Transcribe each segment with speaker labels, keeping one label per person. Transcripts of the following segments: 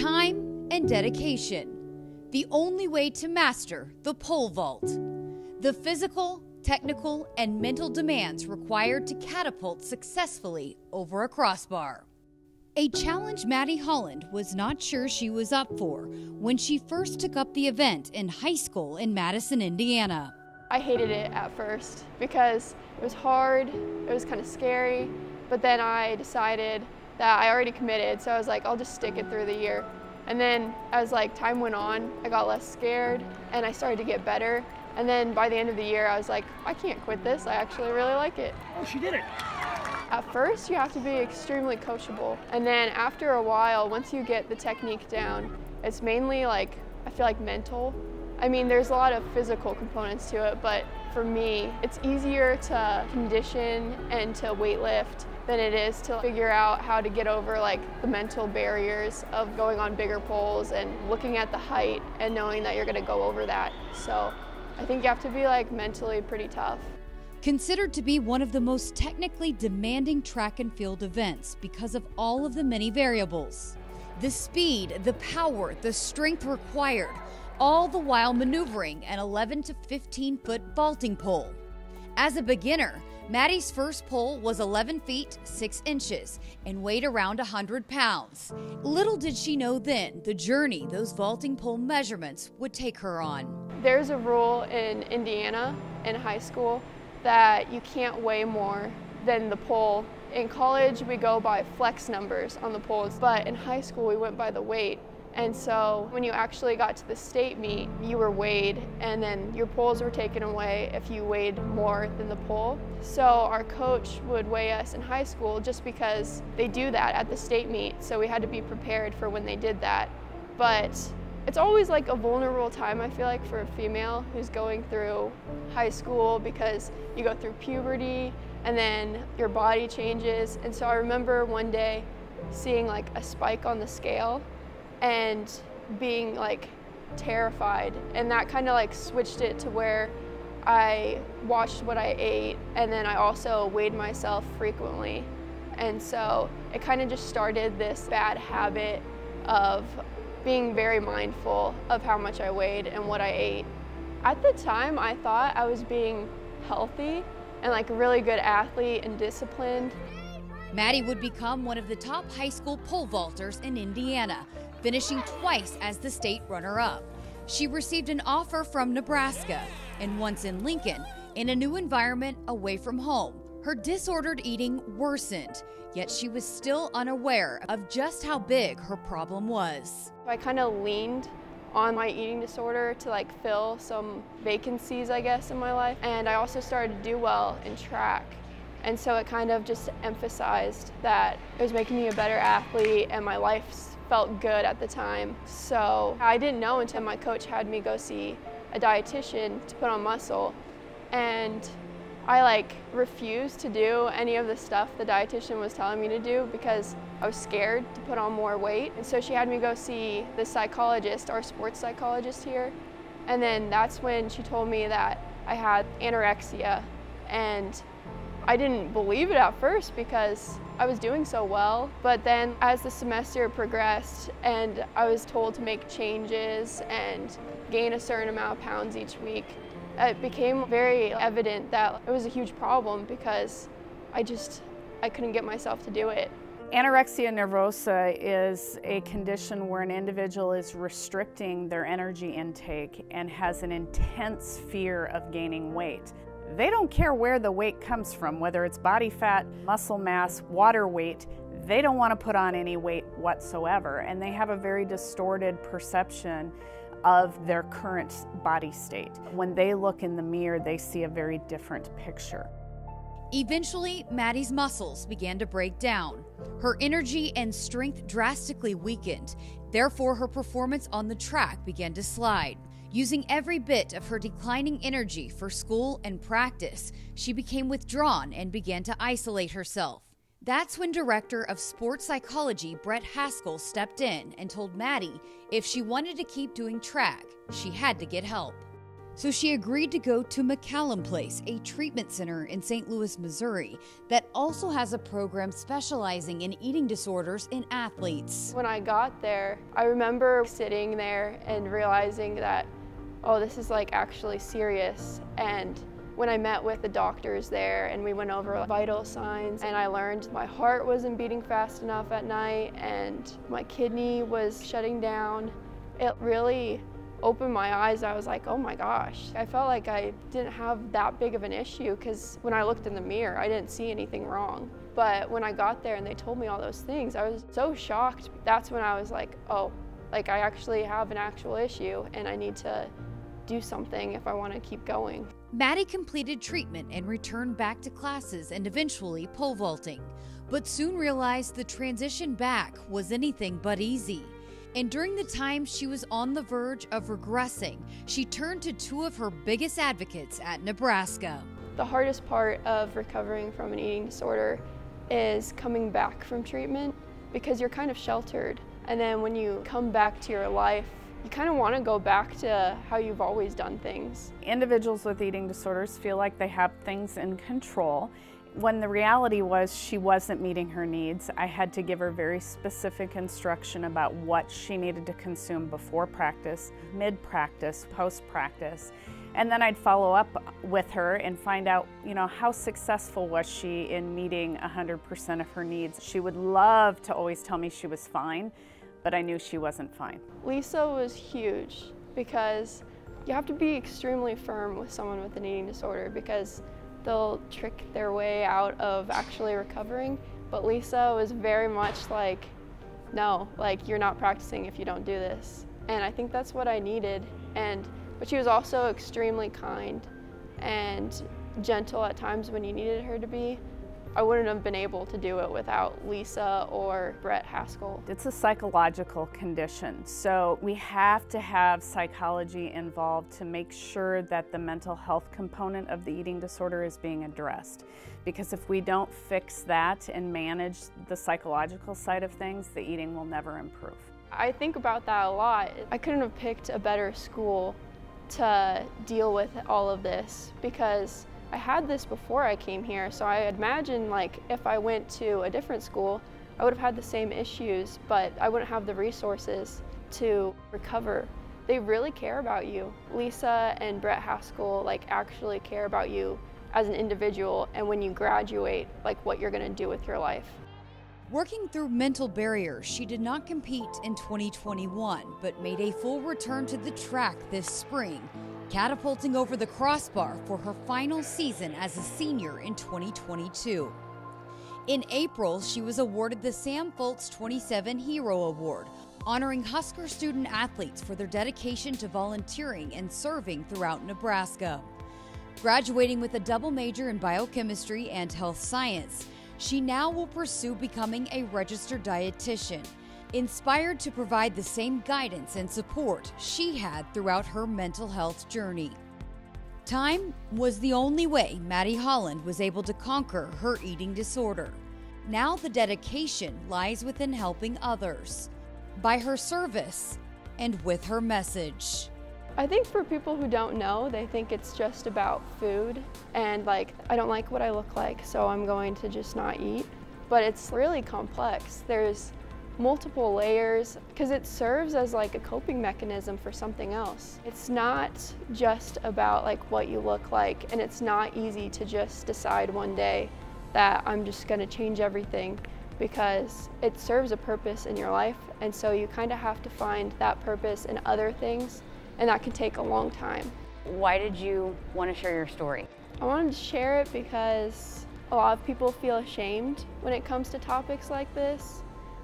Speaker 1: time and dedication. The only way to master the pole vault. The physical, technical, and mental demands required to catapult successfully over a crossbar. A challenge Maddie Holland was not sure she was up for when she first took up the event in high school in Madison, Indiana.
Speaker 2: I hated it at first because it was hard, it was kind of scary, but then I decided that I already committed, so I was like, I'll just stick it through the year. And then as time went on, I got less scared and I started to get better. And then by the end of the year, I was like, I can't quit this. I actually really like it.
Speaker 3: Oh, she did it.
Speaker 2: At first, you have to be extremely coachable. And then after a while, once you get the technique down, it's mainly I feel like mental. I mean, there's a lot of physical components to it, but for me, it's easier to condition and to weightlift than it is to figure out how to get over the mental barriers of going on bigger poles and looking at the height and knowing that you're gonna go over that. So I think you have to be mentally pretty tough.
Speaker 1: Considered to be one of the most technically demanding track and field events because of all of the many variables. The speed, the power, the strength required, all the while maneuvering an 11 to 15 foot vaulting pole. As a beginner, Maddie's first pole was 11 feet 6 inches and weighed around 100 pounds. Little did she know then the journey those vaulting pole measurements would take her on.
Speaker 2: There's a rule in Indiana in high school that you can't weigh more than the pole. In college, we go by flex numbers on the poles, but in high school, we went by the weight. And so when you actually got to the state meet, you were weighed and then your poles were taken away if you weighed more than the pole. So our coach would weigh us in high school just because they do that at the state meet. So we had to be prepared for when they did that. But it's always a vulnerable time, I feel like, for a female who's going through high school because you go through puberty and then your body changes. And so I remember one day seeing a spike on the scale and being terrified, and that kind of switched it to where I watched what I ate, and then I also weighed myself frequently. And so it kind of just started this bad habit of being very mindful of how much I weighed and what I ate. At the time, I thought I was being healthy and a really good athlete and disciplined.
Speaker 1: Maddie would become one of the top high school pole vaulters in Indiana, finishing twice as the state runner-up. She received an offer from Nebraska, and once in Lincoln, in a new environment away from home, her disordered eating worsened, yet she was still unaware of just how big her problem was.
Speaker 2: I kind of leaned on my eating disorder to fill some vacancies, I guess, in my life. And I also started to do well in track. And so it kind of just emphasized that it was making me a better athlete and my life felt good at the time. So I didn't know until my coach had me go see a dietitian to put on muscle. And I refused to do any of the stuff the dietitian was telling me to do because I was scared to put on more weight. And so she had me go see the psychologist, our sports psychologist here. And then that's when she told me that I had anorexia. And I didn't believe it at first because I was doing so well. But then as the semester progressed and I was told to make changes and gain a certain amount of pounds each week, it became very evident that it was a huge problem because I couldn't get myself to do it.
Speaker 4: Anorexia nervosa is a condition where an individual is restricting their energy intake and has an intense fear of gaining weight. They don't care where the weight comes from, whether it's body fat, muscle mass, water weight. They don't want to put on any weight whatsoever, and they have a very distorted perception of their current body state. When they look in the mirror, they see a very different picture.
Speaker 1: Eventually, Maddie's muscles began to break down. Her energy and strength drastically weakened. Therefore, her performance on the track began to slide. Using every bit of her declining energy for school and practice, she became withdrawn and began to isolate herself. That's when Director of Sports Psychology Brett Haskell stepped in and told Maddie if she wanted to keep doing track, she had to get help. So she agreed to go to McCallum Place, a treatment center in St. Louis, Missouri, that also has a program specializing in eating disorders in athletes.
Speaker 2: When I got there, I remember sitting there and realizing that, oh, this is like actually serious. And when I met with the doctors there and we went over vital signs, and I learned my heart wasn't beating fast enough at night and my kidney was shutting down, it really opened my eyes. I was like, oh my gosh. I felt like I didn't have that big of an issue, because when I looked in the mirror, I didn't see anything wrong. But when I got there and they told me all those things, I was so shocked. That's when I was like, oh, like I actually have an actual issue and I need to do something if I want to keep going.
Speaker 1: Maddie completed treatment and returned back to classes and eventually pole vaulting, but soon realized the transition back was anything but easy. And during the time she was on the verge of regressing, she turned to two of her biggest advocates at Nebraska.
Speaker 2: The hardest part of recovering from an eating disorder is coming back from treatment, because you're kind of sheltered. And then when you come back to your life, you kind of want to go back to how you've always done things.
Speaker 4: Individuals with eating disorders feel like they have things in control, when the reality was she wasn't meeting her needs. I had to give her very specific instruction about what she needed to consume before practice, mid-practice, post-practice. And then I'd follow up with her and find out, how successful was she in meeting 100% of her needs. She would love to always tell me she was fine, but I knew she wasn't fine.
Speaker 2: Lisa was huge, because you have to be extremely firm with someone with an eating disorder, because they'll trick their way out of actually recovering. But Lisa was very much like, no, like you're not practicing if you don't do this. And I think that's what I needed. But she was also extremely kind and gentle at times when you needed her to be. I wouldn't have been able to do it without Lisa or Brett Haskell.
Speaker 4: It's a psychological condition, so we have to have psychology involved to make sure that the mental health component of the eating disorder is being addressed. Because if we don't fix that and manage the psychological side of things, the eating will never improve.
Speaker 2: I think about that a lot. I couldn't have picked a better school to deal with all of this, because I had this before I came here, so I imagine like if I went to a different school, I would have had the same issues, but I wouldn't have the resources to recover. They really care about you. Lisa and Brett Haskell actually care about you as an individual, and when you graduate, what you're gonna do with your life.
Speaker 1: Working through mental barriers, she did not compete in 2021, but made a full return to the track this spring, catapulting over the crossbar for her final season as a senior in 2022. In April, she was awarded the Sam Foltz 27 Hero Award, honoring Husker student athletes for their dedication to volunteering and serving throughout Nebraska. Graduating with a double major in biochemistry and health science, she now will pursue becoming a registered dietitian, inspired to provide the same guidance and support she had throughout her mental health journey. Time was the only way Maddie Holland was able to conquer her eating disorder. Now the dedication lies within helping others, by her service, and with her message.
Speaker 2: I think for people who don't know, they think it's just about food and I don't like what I look like, so I'm going to just not eat. But it's really complex. There's multiple layers, because it serves as a coping mechanism for something else. It's not just about what you look like, and it's not easy to just decide one day that I'm just going to change everything, because it serves a purpose in your life, and so you kind of have to find that purpose in other things, and that can take a long time.
Speaker 3: Why did you want to share your story?
Speaker 2: I wanted to share it because a lot of people feel ashamed when it comes to topics like this,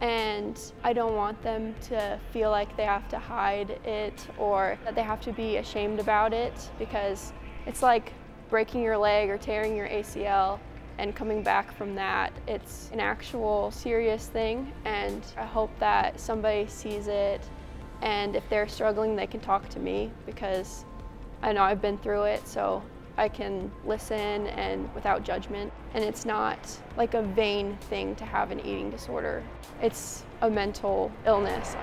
Speaker 2: and I don't want them to feel like they have to hide it or that they have to be ashamed about it, because it's like breaking your leg or tearing your ACL and coming back from that. It's an actual serious thing, and I hope that somebody sees it, and if they're struggling, they can talk to me, because I know I've been through it, so I can listen and without judgment. And it's not a vain thing to have an eating disorder. It's a mental illness.